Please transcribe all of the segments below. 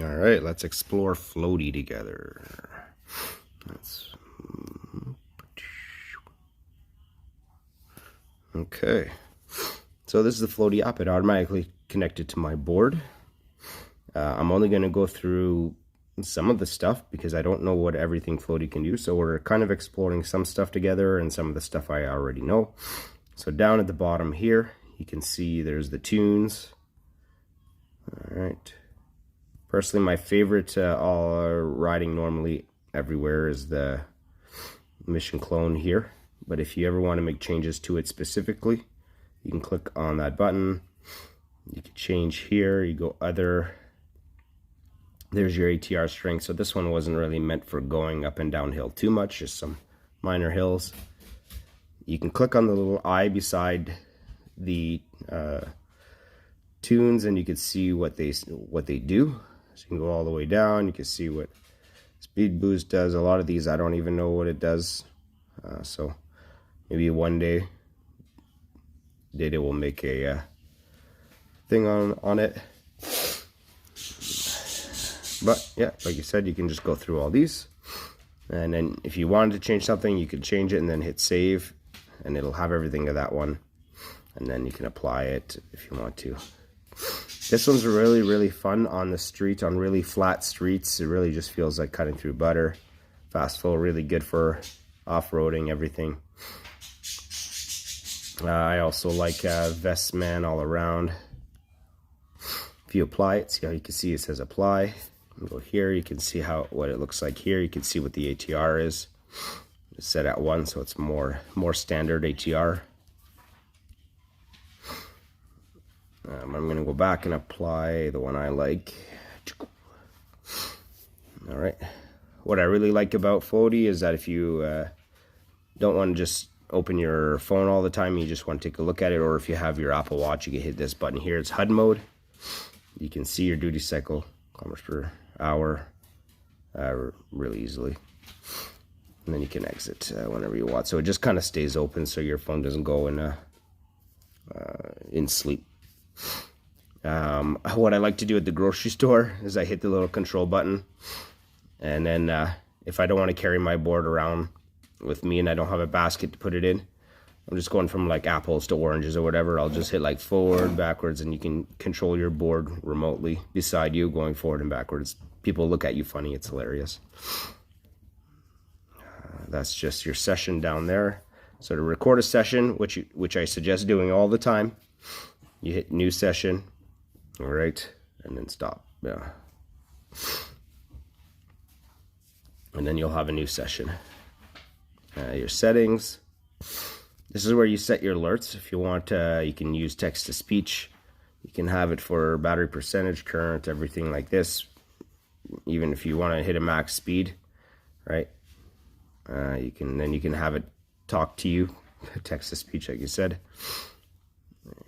All right, let's explore Floaty together. Okay, so this is the Floaty app. It automatically connected to my board. I'm only going to go through some of the stuff because I don't know what everything Floaty can do. So we're kind of exploring some stuff together and some of the stuff I already know. So down at the bottom here, you can see there's the tunes. All right. Personally, my favorite riding normally everywhere is the Mission Clone here. But if you ever want to make changes to it specifically, you can click on that button. You can change here. You go other. There's your ATR strength. So this one wasn't really meant for going up and downhill too much, just some minor hills. You can click on the little eye beside the tunes and you can see what they do. So you can go all the way down. You can see what speed boost does. A lot of these I don't even know what it does. So maybe one day Data will make a thing on it. But yeah, like you said, you can just go through all these. And then if you wanted to change something, you could change it and then hit save. And it'll have everything of that one. And then you can apply it if you want to. This one's really, really fun on the street, on really flat streets. It really just feels like cutting through butter. Fast flow, really good for off-roading, everything. I also like Vesc man all around. If you apply it, see how you can see it says apply. You go here, you can see what it looks like here. You can see what the ATR is. It's set at 1, so it's more standard ATR. I'm going to go back and apply the one I like. All right. What I really like about Floaty is that if you don't want to just open your phone all the time, you just want to take a look at it, or if you have your Apple Watch, you can hit this button here. It's HUD mode. You can see your duty cycle, kilometers per hour, really easily. And then you can exit whenever you want. So it just kind of stays open so your phone doesn't go in sleep. What I like to do at the grocery store is I hit the little control button, and then if I don't want to carry my board around with me and I don't have a basket to put it in, I'm just going from like apples to oranges or whatever, I'll just hit like forward, backwards, and you can control your board remotely beside you going forward and backwards. People look at you funny, it's hilarious. That's just your session down there. So to record a session, which I suggest doing all the time, you hit new session, all right, and then stop. Yeah. And then you'll have a new session. Your settings. This is where you set your alerts. If you want, you can use text to speech. You can have it for battery percentage, current, everything like this. Even if you want to hit a max speed, right? You can have it talk to you, text to speech, like you said.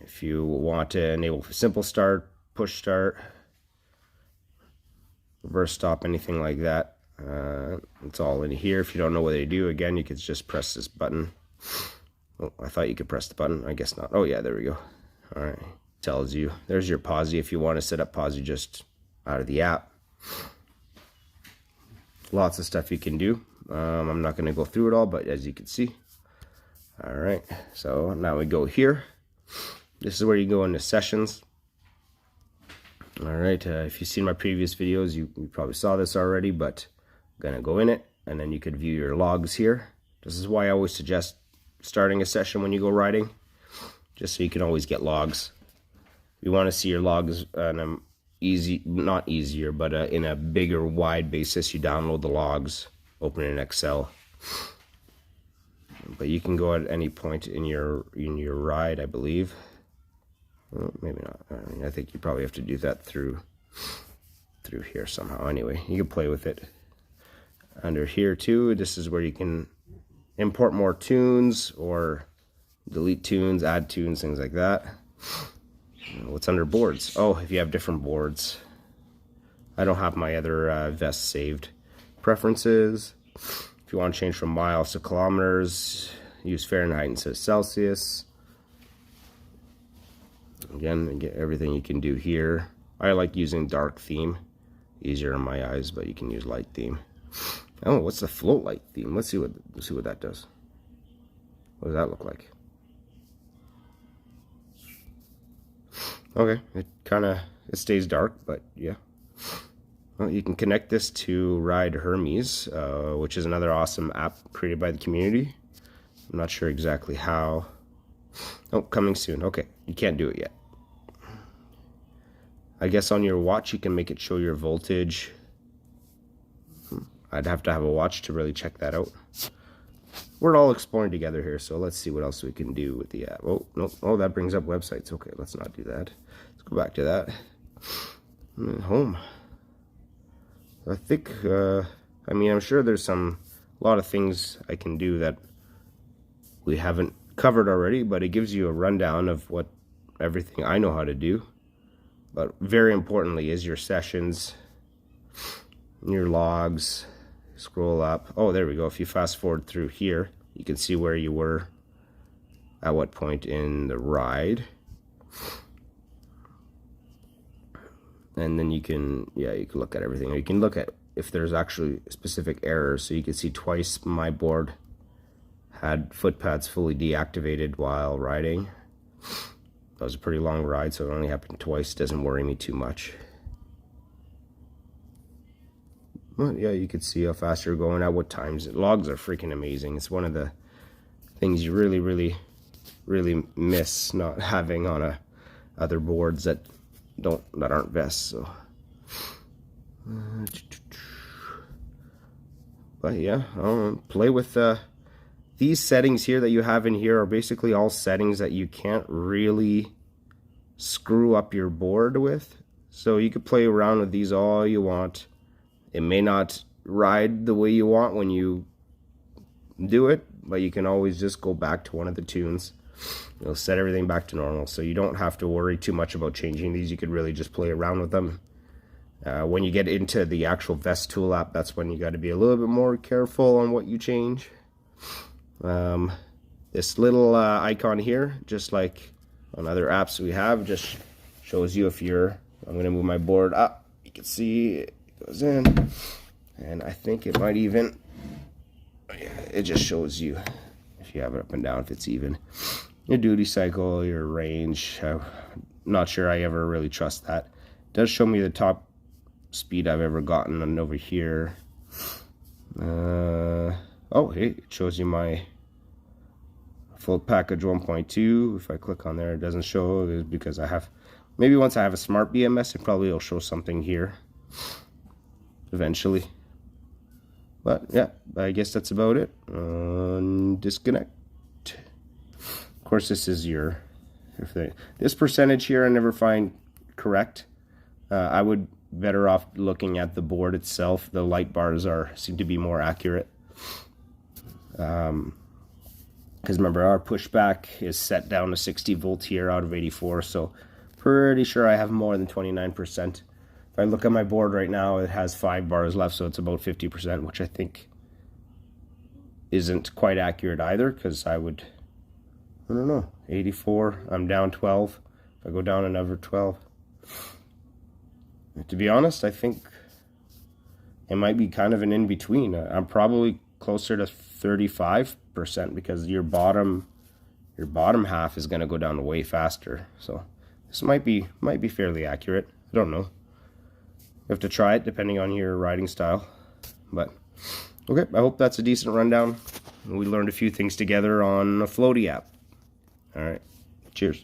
If you want to enable simple start, push start, reverse stop, anything like that, it's all in here. If you don't know what they do, again, you could just press this button. Oh, I thought you could press the button. I guess not. Oh yeah, there we go. All right, tells you. There's your pause if you want to set up pause just out of the app. Lots of stuff you can do. I'm not going to go through it all, but as you can see. All right, so now we go here. This is where you go into sessions. All right, if you've seen my previous videos, you probably saw this already, but I'm going to go in it, and then you could view your logs here. This is why I always suggest starting a session when you go riding, just so you can always get logs. You want to see your logs on a not easier, but in a bigger, wide basis, you download the logs, open it in Excel. But you can go at any point in your ride, I believe. Well, maybe not. I think you probably have to do that through here somehow. Anyway, you can play with it. Under here too, this is where you can import more tunes or delete tunes, add tunes, things like that. What's under boards? Oh, if you have different boards. I don't have my other Vesc saved. Preferences. If you want to change from miles to kilometers, use Fahrenheit instead of Celsius. Again, get everything you can do here. I like using dark theme. easier in my eyes, but you can use light theme. Oh, what's the float light theme? Let's see what that does. What does that look like? Okay, it stays dark, but yeah. Well, you can connect this to Ride Hermes, which is another awesome app created by the community. I'm not sure exactly how. Oh, coming soon. Okay, you can't do it yet. I guess on your watch you can make it show your voltage. I'd have to have a watch to really check that out. We're all exploring together here, so let's see what else we can do with the app. Oh, no. Oh, that brings up websites. Okay, let's not do that. Let's go back to that. Home. I think, I mean, I'm sure there's a lot of things I can do that we haven't covered already, but it gives you a rundown of what everything I know how to do. But very importantly is your sessions, your logs. Scroll up. Oh, there we go. If you fast forward through here, you can see where you were at what point in the ride. And then you can look at everything. Or you can look at if there's actually specific errors. So you can see twice my board had foot pads fully deactivated while riding. That was a pretty long ride, so it only happened twice. Doesn't worry me too much. Well, yeah, you can see how fast you're going, at what times. Logs are freaking amazing. It's one of the things you really miss not having on other boards that aren't Vesc. So, but yeah, play with these settings here that you have in here are basically all settings that you can't really screw up your board with. So you could play around with these all you want. It may not ride the way you want when you do it, but you can always just go back to one of the tunes. It'll set everything back to normal, so you don't have to worry too much about changing these. You could really just play around with them. When you get into the actual Vesc tool app, that's when you got to be a little bit more careful on what you change. This little icon here, just like on other apps we have, just shows you if you're... I'm going to move my board up. You can see it goes in, and I think it might even... it just shows you if you have it up and down, if it's even. Your duty cycle, your range. I'm not sure I ever really trust that. It does show me the top speed I've ever gotten, and over here, oh, hey, it shows you my full package 1.2. If I click on there, it doesn't show. It's because I have, maybe once I have a smart BMS, it probably will show something here eventually. But yeah, I guess that's about it. Disconnect. Of course, this is your, this percentage here I never find correct. I would better off looking at the board itself. The light bars seem to be more accurate. Because remember, our pushback is set down to 60 volt here out of 84, so pretty sure I have more than 29%. If I look at my board right now, it has 5 bars left, so it's about 50%, which I think isn't quite accurate either, because I don't know, 84, I'm down 12. If I go down another 12. To be honest, I think it might be kind of an in-between. I'm probably closer to 35%, because your bottom half is going to go down way faster. So this might be fairly accurate. I don't know. You have to try it depending on your riding style. But okay, I hope that's a decent rundown. We learned a few things together on a Floaty app. All right, cheers.